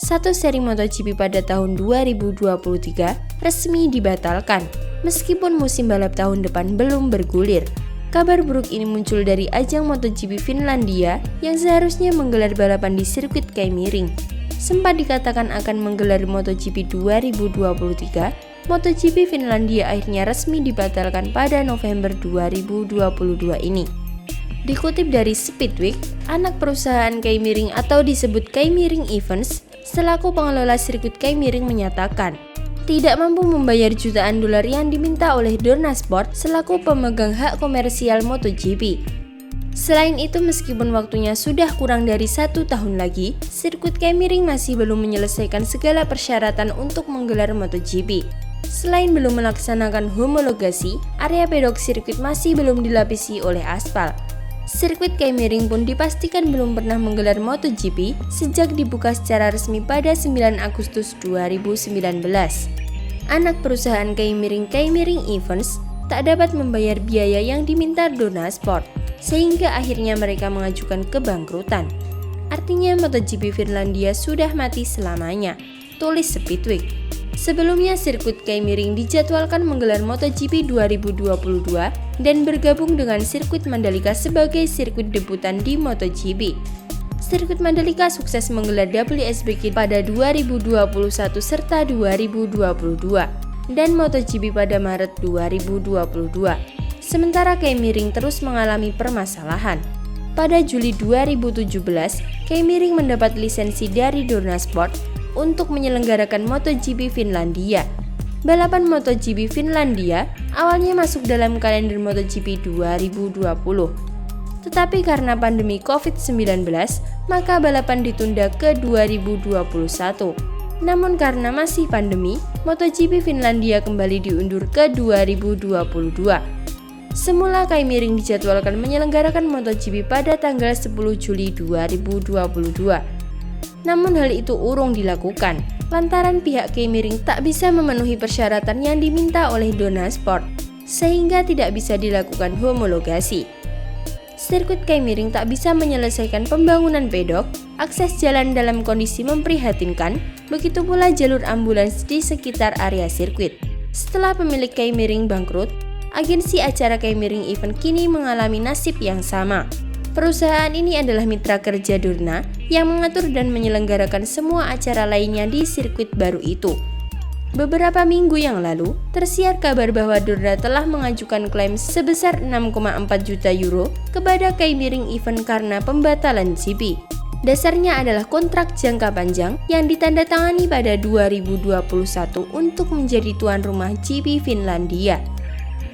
satu seri MotoGP pada tahun 2023 resmi dibatalkan, meskipun musim balap tahun depan belum bergulir. Kabar buruk ini muncul dari ajang MotoGP Finlandia yang seharusnya menggelar balapan di sirkuit Keimering. Sempat dikatakan akan menggelar MotoGP 2023, MotoGP Finlandia akhirnya resmi dibatalkan pada November 2022 ini. Dikutip dari Speedweek, anak perusahaan Keimering atau disebut Keimering Events, selaku pengelola sirkuit Keimering menyatakan tidak mampu membayar jutaan dolar yang diminta oleh Dorna Sport selaku pemegang hak komersial MotoGP. Selain itu, meskipun waktunya sudah kurang dari 1 tahun lagi, sirkuit Keimering masih belum menyelesaikan segala persyaratan untuk menggelar MotoGP. Selain belum melaksanakan homologasi, area pedok sirkuit masih belum dilapisi oleh aspal. Sirkuit Keimering pun dipastikan belum pernah menggelar MotoGP sejak dibuka secara resmi pada 9 Agustus 2019. Anak perusahaan Keimering Events tak dapat membayar biaya yang diminta Dorna Sport, sehingga akhirnya mereka mengajukan kebangkrutan. Artinya MotoGP Finlandia sudah mati selamanya, tulis Speedweek. Sebelumnya sirkuit Keimering dijadwalkan menggelar MotoGP 2022 dan bergabung dengan sirkuit Mandalika sebagai sirkuit debutan di MotoGP. Sirkuit Mandalika sukses menggelar WSBK pada 2021 serta 2022 dan MotoGP pada Maret 2022. Sementara Keimering terus mengalami permasalahan. Pada Juli 2017, Keimering mendapat lisensi dari Dorna Sport untuk menyelenggarakan MotoGP Finlandia. Balapan MotoGP Finlandia awalnya masuk dalam kalender MotoGP 2020. Tetapi karena pandemi COVID-19, maka balapan ditunda ke 2021. Namun karena masih pandemi, MotoGP Finlandia kembali diundur ke 2022. Semula Keimering dijadwalkan menyelenggarakan MotoGP pada tanggal 10 Juli 2022. Namun hal itu urung dilakukan, lantaran pihak Keimering tak bisa memenuhi persyaratan yang diminta oleh Dorna Sport, sehingga tidak bisa dilakukan homologasi. Sirkuit Keimering tak bisa menyelesaikan pembangunan pedok, akses jalan dalam kondisi memprihatinkan, begitu pula jalur ambulans di sekitar area sirkuit. Setelah pemilik Keimering bangkrut, agensi acara Keimering Event kini mengalami nasib yang sama. Perusahaan ini adalah mitra kerja Dorna yang mengatur dan menyelenggarakan semua acara lainnya di sirkuit baru itu. Beberapa minggu yang lalu, tersiar kabar bahwa Dorna telah mengajukan klaim sebesar 6,4 juta euro kepada Keimering Event karena pembatalan GP. Dasarnya adalah kontrak jangka panjang yang ditandatangani pada 2021 untuk menjadi tuan rumah GP Finlandia.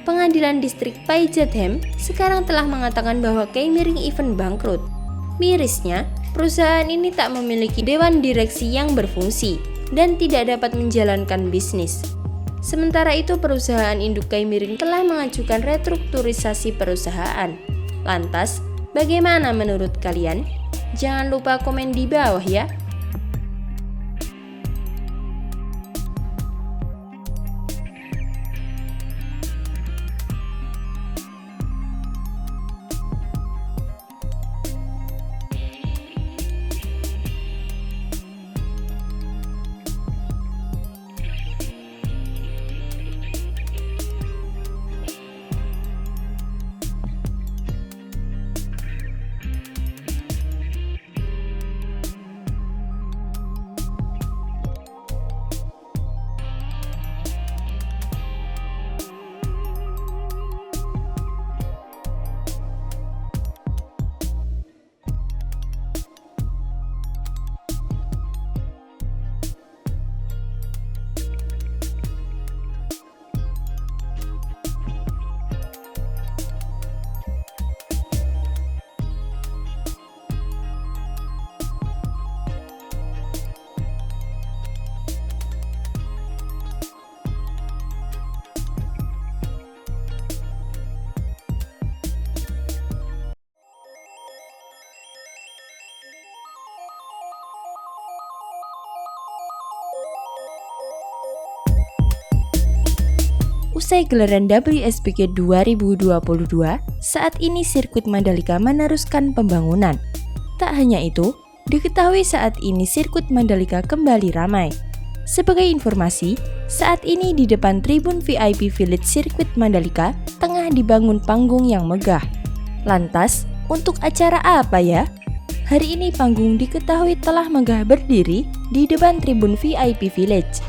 Pengadilan Distrik Päijät-Häme sekarang telah mengatakan bahwa Keimering Event bangkrut. Mirisnya, perusahaan ini tak memiliki dewan direksi yang berfungsi dan tidak dapat menjalankan bisnis. Sementara itu, perusahaan induk Keimering telah mengajukan restrukturisasi perusahaan. Lantas, bagaimana menurut kalian? Jangan lupa komen di bawah ya. Usai gelaran WSBK 2022, saat ini sirkuit Mandalika meneruskan pembangunan. Tak hanya itu, Diketahui saat ini sirkuit Mandalika kembali ramai. Sebagai informasi, saat ini di depan tribun VIP Village sirkuit Mandalika tengah dibangun panggung yang megah. Lantas, untuk acara apa ya? Hari ini panggung diketahui telah megah berdiri di depan tribun VIP Village.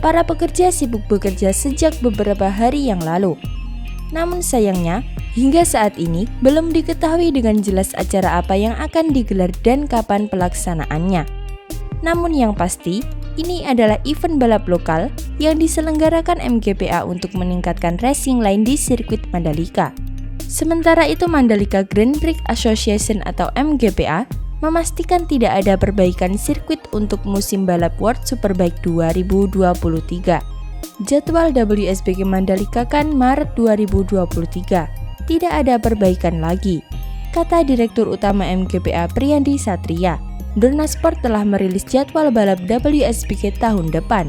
Para pekerja sibuk bekerja sejak beberapa hari yang lalu. Namun sayangnya, hingga saat ini belum diketahui dengan jelas acara apa yang akan digelar dan kapan pelaksanaannya. Namun yang pasti, ini adalah event balap lokal yang diselenggarakan MGPA untuk meningkatkan racing line di sirkuit Mandalika. Sementara itu Mandalika Grand Prix Association atau MGPA memastikan tidak ada perbaikan sirkuit untuk musim balap World Superbike 2023. Jadwal WSBK Mandalika kan Maret 2023. Tidak ada perbaikan lagi, kata Direktur Utama MGPA Priyandi Satria. Dorna Sport telah merilis jadwal balap WSBK tahun depan.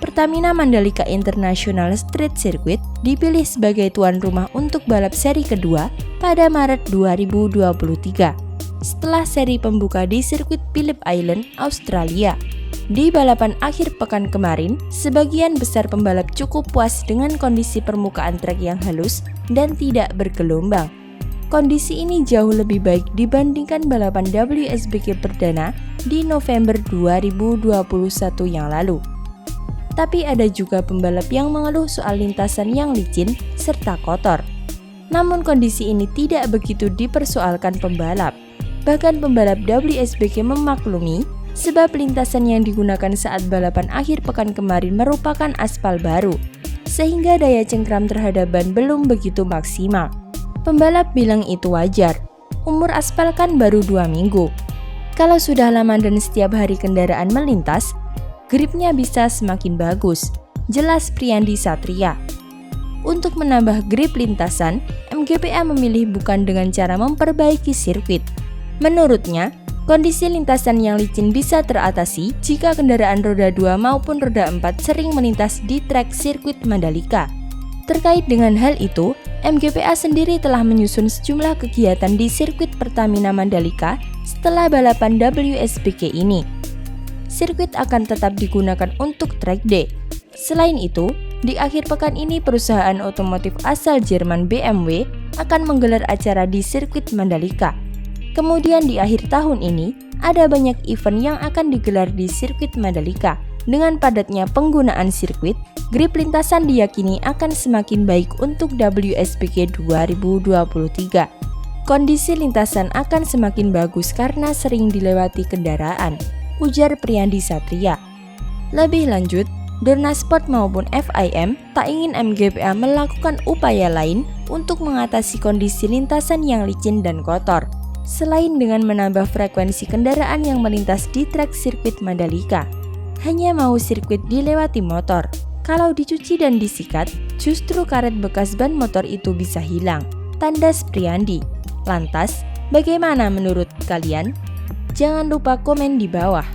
Pertamina Mandalika International Street Circuit dipilih sebagai tuan rumah untuk balap seri kedua pada Maret 2023. Setelah seri pembuka di sirkuit Phillip Island, Australia. Di balapan akhir pekan kemarin, sebagian besar pembalap cukup puas dengan kondisi permukaan trek yang halus dan tidak bergelombang. Kondisi ini jauh lebih baik dibandingkan balapan WSBK perdana di November 2021 yang lalu. Tapi ada juga pembalap yang mengeluh soal lintasan yang licin serta kotor. Namun kondisi ini tidak begitu dipersoalkan pembalap. Bahkan pembalap WSBK memaklumi sebab lintasan yang digunakan saat balapan akhir pekan kemarin merupakan aspal baru, sehingga daya cengkram terhadap ban belum begitu maksimal. Pembalap bilang itu wajar, umur aspal kan baru 2 minggu. Kalau sudah lama dan setiap hari kendaraan melintas, gripnya bisa semakin bagus, jelas Priyandi Satria. Untuk menambah grip lintasan, MGPA memilih bukan dengan cara memperbaiki sirkuit. Menurutnya, kondisi lintasan yang licin bisa teratasi jika kendaraan roda 2 maupun roda 4 sering melintas di trek sirkuit Mandalika. Terkait dengan hal itu, MGPA sendiri telah menyusun sejumlah kegiatan di sirkuit Pertamina Mandalika setelah balapan WSBK ini. Sirkuit akan tetap digunakan untuk track day. Selain itu, di akhir pekan ini perusahaan otomotif asal Jerman BMW akan menggelar acara di sirkuit Mandalika. Kemudian di akhir tahun ini, ada banyak event yang akan digelar di sirkuit Mandalika. Dengan padatnya penggunaan sirkuit, grip lintasan diyakini akan semakin baik untuk WSBK 2023. Kondisi lintasan akan semakin bagus karena sering dilewati kendaraan, ujar Priyandi Satria. Lebih lanjut, Dorna Sport maupun FIM tak ingin MGPA melakukan upaya lain untuk mengatasi kondisi lintasan yang licin dan kotor, selain dengan menambah frekuensi kendaraan yang melintas di trek sirkuit Mandalika. Hanya mau sirkuit dilewati motor. Kalau dicuci dan disikat, justru karet bekas ban motor itu bisa hilang, tandas Priyandi. Lantas, bagaimana menurut kalian? Jangan lupa komen di bawah.